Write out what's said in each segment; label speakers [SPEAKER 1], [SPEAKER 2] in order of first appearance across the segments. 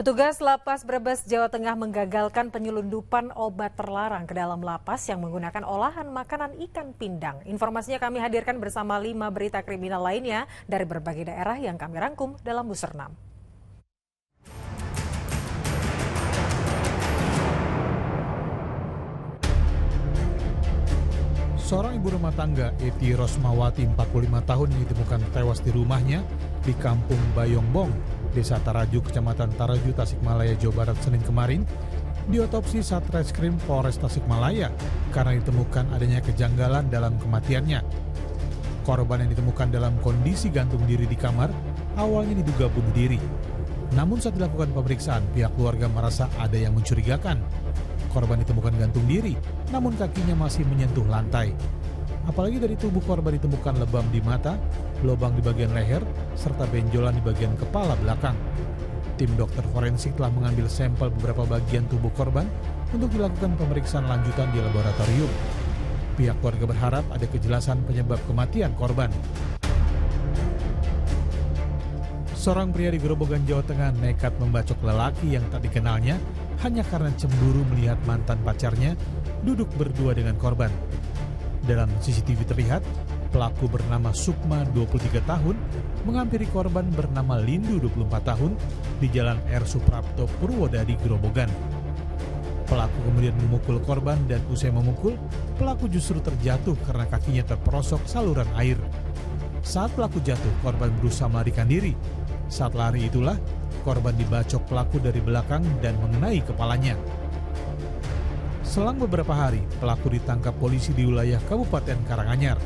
[SPEAKER 1] Petugas Lapas Brebes, Jawa Tengah menggagalkan penyelundupan obat terlarang ke dalam lapas yang menggunakan olahan makanan ikan pindang. Informasinya kami hadirkan bersama 5 berita kriminal lainnya dari berbagai daerah yang kami rangkum dalam Busernam.
[SPEAKER 2] Seorang ibu rumah tangga, Eti Rosmawati, 45 tahun, ditemukan tewas di rumahnya di Kampung Bayongbong, Desa Taraju, Kecamatan Taraju, Tasikmalaya, Jawa Barat, Senin kemarin. Diotopsi Satreskrim Polres Tasikmalaya karena ditemukan adanya kejanggalan dalam kematiannya. Korban yang ditemukan dalam kondisi gantung diri di kamar awalnya diduga bunuh diri. Namun saat dilakukan pemeriksaan, pihak keluarga merasa ada yang mencurigakan. Korban ditemukan gantung diri, namun kakinya masih menyentuh lantai. Apalagi dari tubuh korban ditemukan lebam di mata, lubang di bagian leher, serta benjolan di bagian kepala belakang. Tim dokter forensik telah mengambil sampel beberapa bagian tubuh korban untuk dilakukan pemeriksaan lanjutan di laboratorium. Pihak keluarga berharap ada kejelasan penyebab kematian korban. Seorang pria di Grobogan, Jawa Tengah nekat membacok lelaki yang tak dikenalnya hanya karena cemburu melihat mantan pacarnya duduk berdua dengan korban. Dalam CCTV terlihat, pelaku bernama Sukma, 23 tahun, menghampiri korban bernama Lindu, 24 tahun, di Jalan R. Suprapto, Purwodadi, Grobogan. Pelaku kemudian memukul korban dan usai memukul, pelaku justru terjatuh karena kakinya terperosok saluran air. Saat pelaku jatuh, korban berusaha melarikan diri. Saat lari itulah, korban dibacok pelaku dari belakang dan mengenai kepalanya. Selang beberapa hari, pelaku ditangkap polisi di wilayah Kabupaten Karanganyar.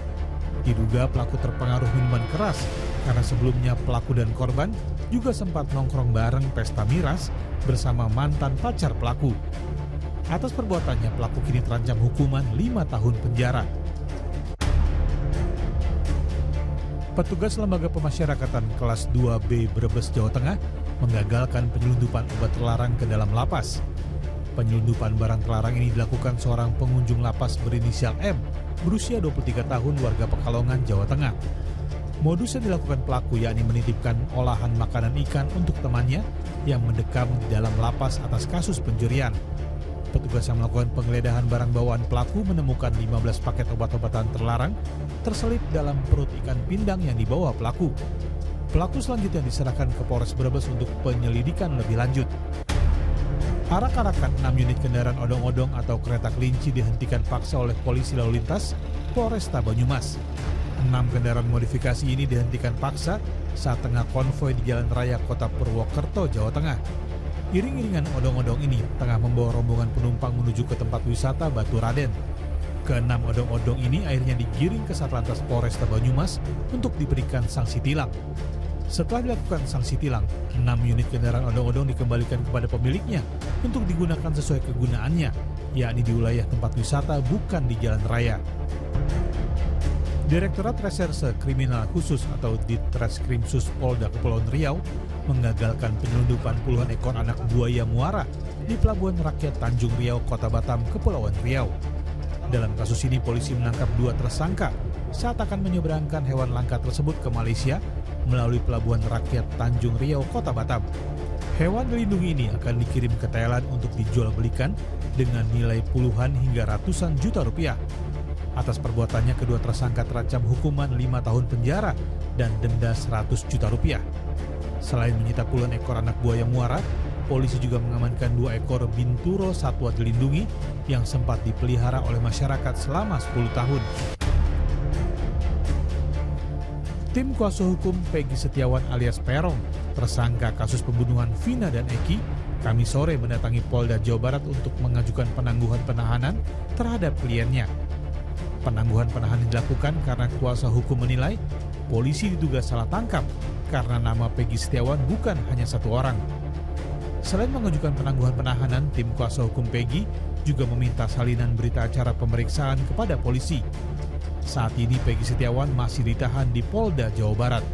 [SPEAKER 2] Diduga pelaku terpengaruh minuman keras karena sebelumnya pelaku dan korban juga sempat nongkrong bareng pesta miras bersama mantan pacar pelaku. Atas perbuatannya, pelaku kini terancam hukuman 5 tahun penjara. Petugas Lembaga Pemasyarakatan kelas 2B Brebes, Jawa Tengah menggagalkan penyelundupan obat terlarang ke dalam lapas. Penyelundupan barang terlarang ini dilakukan seorang pengunjung lapas berinisial M, berusia 23 tahun, warga Pekalongan, Jawa Tengah. Modus yang dilakukan pelaku yakni menitipkan olahan makanan ikan untuk temannya yang mendekam di dalam lapas atas kasus pencurian. Petugas yang melakukan penggeledahan barang bawaan pelaku menemukan 15 paket obat-obatan terlarang terselip dalam perut ikan pindang yang dibawa pelaku. Pelaku selanjutnya diserahkan ke Polres Brebes untuk penyelidikan lebih lanjut. Arak-arakan 6 unit kendaraan odong-odong atau kereta kelinci dihentikan paksa oleh polisi lalu lintas Polresta Banyumas. 6 kendaraan modifikasi ini dihentikan paksa saat tengah konvoi di Jalan Raya Kota Purwokerto, Jawa Tengah. Iring-iringan odong-odong ini tengah membawa rombongan penumpang menuju ke tempat wisata Batu Raden. Ke-6 odong-odong ini akhirnya digiring ke Satlantas Polresta Banyumas untuk diberikan sanksi tilang. Setelah dilakukan sanksi tilang, 6 unit kendaraan odong-odong dikembalikan kepada pemiliknya untuk digunakan sesuai kegunaannya, yakni di wilayah tempat wisata bukan di jalan raya. Direktorat Reserse Kriminal Khusus atau Ditreskrimsus Polda Kepulauan Riau menggagalkan penyelundupan puluhan ekor anak buaya muara di Pelabuhan Rakyat Tanjung Riau, Kota Batam, Kepulauan Riau. Dalam kasus ini, polisi menangkap 2 tersangka saat akan menyeberangkan hewan langka tersebut ke Malaysia melalui Pelabuhan Rakyat Tanjung Riau, Kota Batam. Hewan dilindungi ini akan dikirim ke Thailand untuk dijual belikan dengan nilai puluhan hingga ratusan juta rupiah. Atas perbuatannya, kedua tersangka terancam hukuman 5 tahun penjara dan denda 100 juta rupiah. Selain menyita puluhan ekor anak buaya muara, polisi juga mengamankan 2 ekor binturo satwa dilindungi yang sempat dipelihara oleh masyarakat selama 10 tahun. Tim kuasa hukum Peggy Setiawan alias Peron, tersangka kasus pembunuhan Vina dan Eki, Kamis sore mendatangi Polda Jawa Barat untuk mengajukan penangguhan penahanan terhadap kliennya. Penangguhan penahanan dilakukan karena kuasa hukum menilai polisi diduga salah tangkap karena nama Peggy Setiawan bukan hanya 1 orang. Selain mengajukan penangguhan penahanan, tim kuasa hukum Peggy juga meminta salinan berita acara pemeriksaan kepada polisi. Saat ini Peggy Setiawan masih ditahan di Polda Jawa Barat.